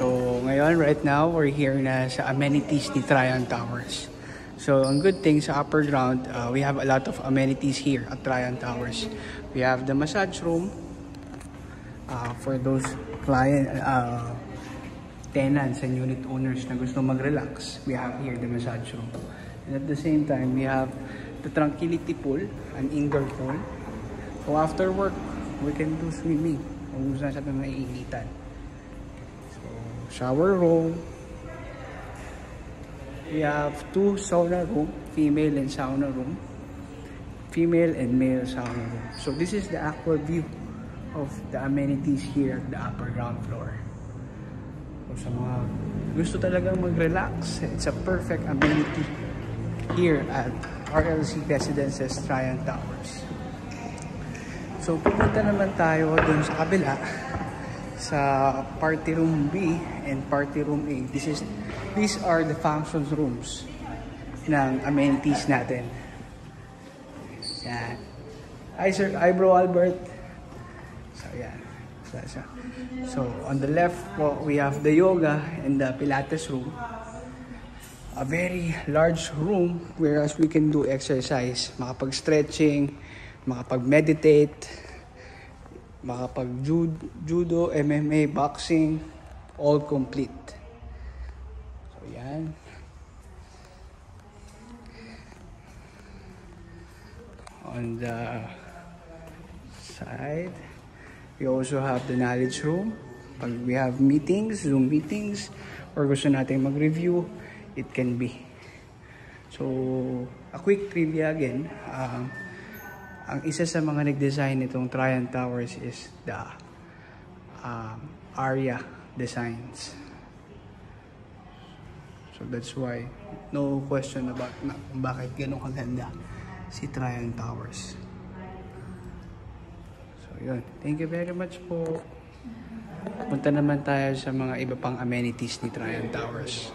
So, ngayon, right now, we're here na sa amenities ni Tryon Towers. So, ang good thing sa upper ground, we have a lot of amenities here at Tryon Towers. We have the massage room for those tenants and unit owners na gusto mag-relax. We have here the massage room. And at the same time, we have the tranquility pool, an indoor pool. So, after work, we can do swimming. Kung gusto na siya itong naiinitan. So, shower room. We have 2 sauna room, female and sauna room, female and male sauna room. So this is the actual view of the amenities here at the upper ground floor. So sa mga gusto talagang mag-relax, it's a perfect amenity here at RLC Residences Tryon Towers. So pupunta naman tayo dun sa kabila sa party room B and party room A. These are the function rooms ng amenities natin. Yan. Hi sir, hi bro Albert. So yan. So on the left po, we have the yoga and the Pilates room. A very large room whereas we can do exercise, makapag-stretching, makapag-meditate, makapag-judo, MMA, boxing, all complete. So, yan. On the side, we also have the knowledge room. Pag we have meetings, Zoom meetings, or gusto natin mag-review, it can be. So, a quick trivia again. Ang isa sa mga nag-design nitong Tryon Towers is the Aria Designs. So that's why no question about kung bakit ganun kaganda si Tryon Towers. So yun. Thank you very much po. Punta naman tayo sa mga iba pang amenities ni Tryon Towers.